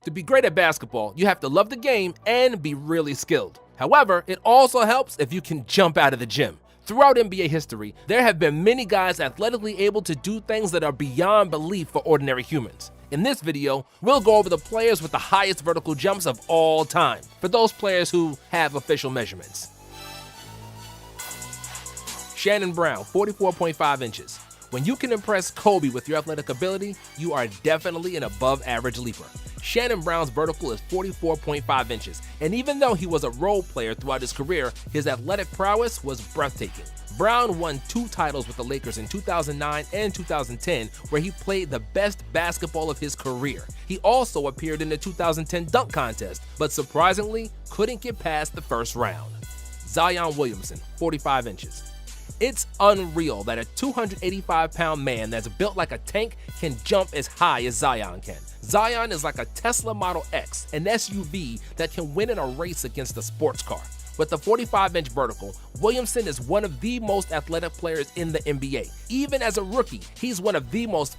To be great at basketball, you have to love the game and be really skilled. However, it also helps if you can jump out of the gym. Throughout NBA history, there have been many guys athletically able to do things that are beyond belief for ordinary humans. In this video, we'll go over the players with the highest vertical jumps of all time, for those players who have official measurements. Shannon Brown, 44.5 inches. When you can impress Kobe with your athletic ability, you are definitely an above-average leaper. Shannon Brown's vertical is 44.5 inches, and even though he was a role player throughout his career, his athletic prowess was breathtaking. Brown won 2 titles with the Lakers in 2009 and 2010, where he played the best basketball of his career. He also appeared in the 2010 dunk contest, but surprisingly couldn't get past the first round. Zion Williamson, 45 inches. It's unreal that a 285-pound man that's built like a tank can jump as high as Zion can. Zion is like a Tesla Model X, an SUV that can win in a race against a sports car. With the 45-inch vertical, Williamson is one of the most athletic players in the NBA. Even as a rookie, he's one of the most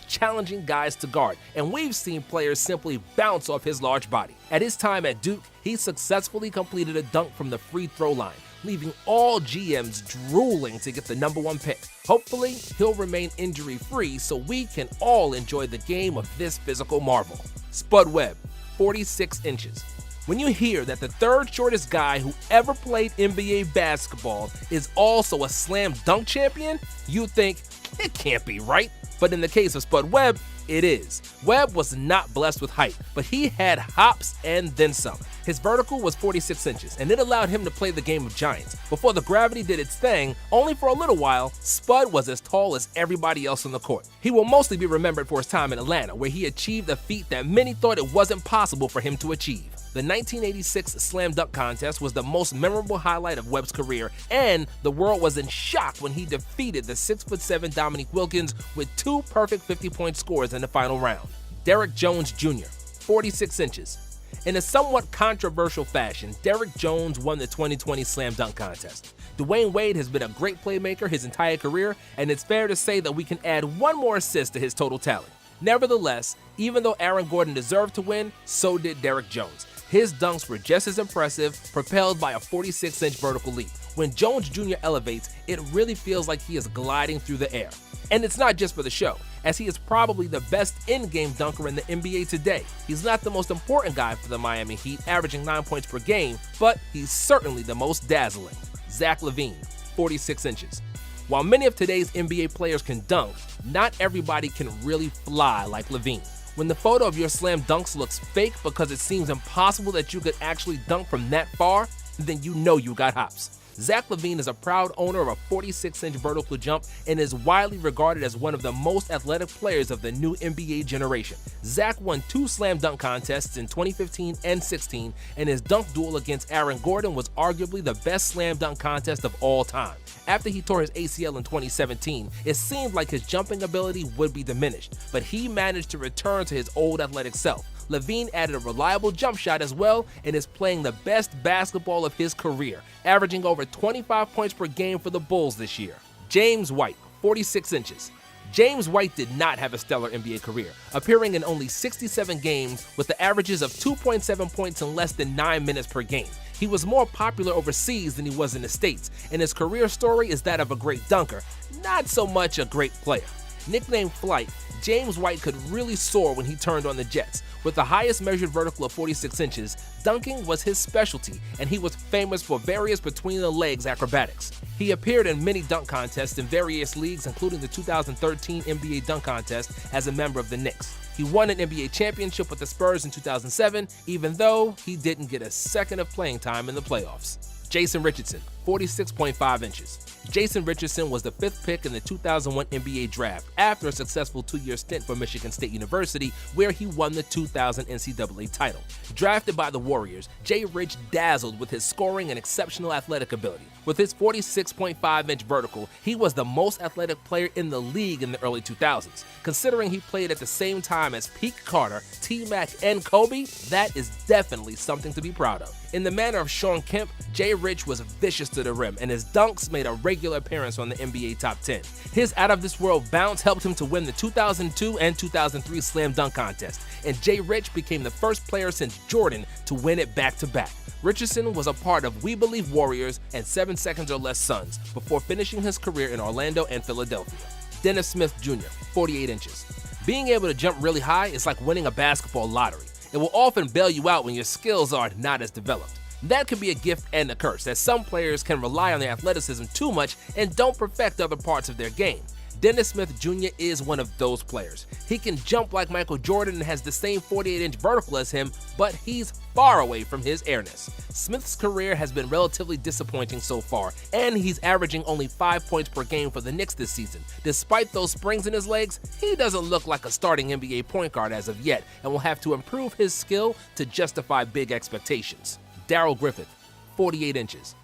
challenging guys to guard, and we've seen players simply bounce off his large body. At his time at Duke, he successfully completed a dunk from the free throw line, leaving all GMs drooling to get the #1 pick. Hopefully, he'll remain injury-free so we can all enjoy the game of this physical marvel. Spud Webb, 46 inches. When you hear that the third shortest guy who ever played NBA basketball is also a slam dunk champion, you think, it can't be right. But in the case of Spud Webb, it is. Webb was not blessed with height, but he had hops and then some. His vertical was 46 inches, and it allowed him to play the game of giants. Before the gravity did its thing, only for a little while, Spud was as tall as everybody else on the court. He will mostly be remembered for his time in Atlanta, where he achieved a feat that many thought it wasn't possible for him to achieve. The 1986 Slam Dunk Contest was the most memorable highlight of Webb's career, and the world was in shock when he defeated the 6'7" Dominique Wilkins with 2 perfect 50-point scores in the final round. Derrick Jones Jr., 46 inches. In a somewhat controversial fashion, Derrick Jones won the 2020 Slam Dunk Contest. Dwayne Wade has been a great playmaker his entire career, and it's fair to say that we can add 1 more assist to his total tally. Nevertheless, even though Aaron Gordon deserved to win, so did Derrick Jones. His dunks were just as impressive, propelled by a 46-inch vertical leap. When Jones Jr. elevates, it really feels like he is gliding through the air. And it's not just for the show, as he is probably the best in-game dunker in the NBA today. He's not the most important guy for the Miami Heat, averaging 9 points per game, but he's certainly the most dazzling. Zach LaVine, 46 inches. While many of today's NBA players can dunk, not everybody can really fly like LaVine. When the photo of your slam dunks looks fake because it seems impossible that you could actually dunk from that far, then you know you got hops. Zach LaVine is a proud owner of a 46-inch vertical jump and is widely regarded as one of the most athletic players of the new NBA generation. Zach won 2 slam dunk contests in 2015 and 16, and his dunk duel against Aaron Gordon was arguably the best slam dunk contest of all time. After he tore his ACL in 2017, it seemed like his jumping ability would be diminished, but he managed to return to his old athletic self. LaVine added a reliable jump shot as well and is playing the best basketball of his career, averaging over 25 points per game for the Bulls this year. James White, 46 inches. James White did not have a stellar NBA career, appearing in only 67 games with the averages of 2.7 points in less than 9 minutes per game. He was more popular overseas than he was in the States, and his career story is that of a great dunker, not so much a great player. Nicknamed Flight, James White could really soar when he turned on the Jets. With the highest measured vertical of 46 inches, dunking was his specialty, and he was famous for various between-the-legs acrobatics. He appeared in many dunk contests in various leagues, including the 2013 NBA Dunk Contest as a member of the Knicks. He won an NBA championship with the Spurs in 2007, even though he didn't get a second of playing time in the playoffs. Jason Richardson, 46.5 inches. Jason Richardson was the 5th pick in the 2001 NBA Draft after a successful 2-year stint for Michigan State University, where he won the 2000 NCAA title. Drafted by the Warriors, Jay Rich dazzled with his scoring and exceptional athletic ability. With his 46.5-inch vertical, he was the most athletic player in the league in the early 2000s. Considering he played at the same time as peak Carter, T-Mac, and Kobe, that is definitely something to be proud of. In the manner of Shawn Kemp, Jay Rich was vicious to to the rim, and his dunks made a regular appearance on the NBA Top 10. His out-of-this-world bounce helped him to win the 2002 and 2003 Slam Dunk Contest, and J. Rich became the first player since Jordan to win it back-to-back. Richardson was a part of We Believe Warriors and 7 Seconds or Less Suns before finishing his career in Orlando and Philadelphia. Dennis Smith Jr., 48 inches. Being able to jump really high is like winning a basketball lottery. It will often bail you out when your skills are not as developed. That can be a gift and a curse, as some players can rely on their athleticism too much and don't perfect other parts of their game. Dennis Smith Jr. is one of those players. He can jump like Michael Jordan and has the same 48-inch vertical as him, but he's far away from his airness. Smith's career has been relatively disappointing so far, and he's averaging only 5 points per game for the Knicks this season. Despite those springs in his legs, he doesn't look like a starting NBA point guard as of yet, and will have to improve his skill to justify big expectations. Darrell Griffith, 48 inches.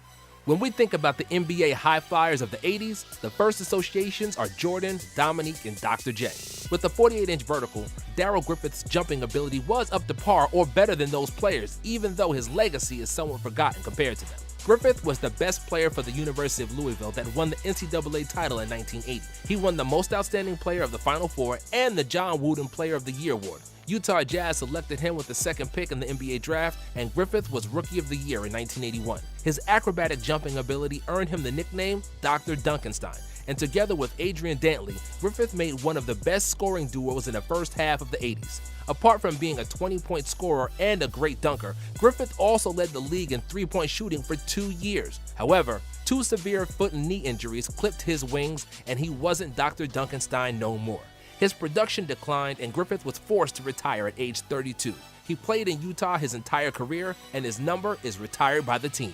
When we think about the NBA high flyers of the 80s, the first associations are Jordan, Dominique, and Dr. J. With the 48-inch vertical, Darrell Griffith's jumping ability was up to par or better than those players, even though his legacy is somewhat forgotten compared to them. Griffith was the best player for the University of Louisville that won the NCAA title in 1980. He won the Most Outstanding Player of the Final Four and the John Wooden Player of the Year award. Utah Jazz selected him with the second pick in the NBA draft, and Griffith was Rookie of the Year in 1981. His acrobatic jumping ability earned him the nickname Dr. Duncanstein, and together with Adrian Dantley, Griffith made one of the best scoring duos in the first half of the 80s. Apart from being a 20-point scorer and a great dunker, Griffith also led the league in three-point shooting for 2 years. However, 2 severe foot and knee injuries clipped his wings, and he wasn't Dr. Duncanstein no more. His production declined, and Griffith was forced to retire at age 32. He played in Utah his entire career, and his number is retired by the team.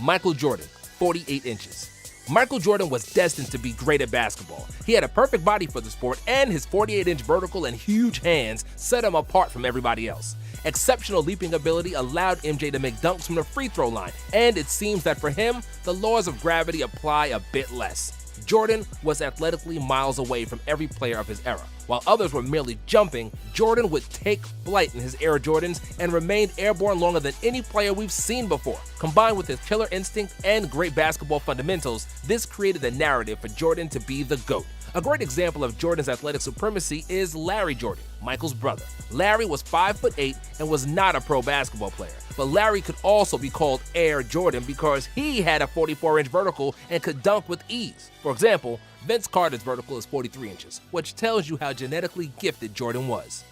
Michael Jordan, 48 inches. Michael Jordan was destined to be great at basketball. He had a perfect body for the sport, and his 48-inch vertical and huge hands set him apart from everybody else. Exceptional leaping ability allowed MJ to make dunks from the free throw line, and it seems that for him, the laws of gravity apply a bit less. Jordan was athletically miles away from every player of his era. While others were merely jumping, Jordan would take flight in his Air Jordans and remained airborne longer than any player we've seen before. Combined with his killer instinct and great basketball fundamentals, this created the narrative for Jordan to be the GOAT. A great example of Jordan's athletic supremacy is Larry Jordan, Michael's brother. Larry was 5'8" and was not a pro basketball player, but Larry could also be called Air Jordan because he had a 44-inch vertical and could dunk with ease. For example, Vince Carter's vertical is 43 inches, which tells you how genetically gifted Jordan was.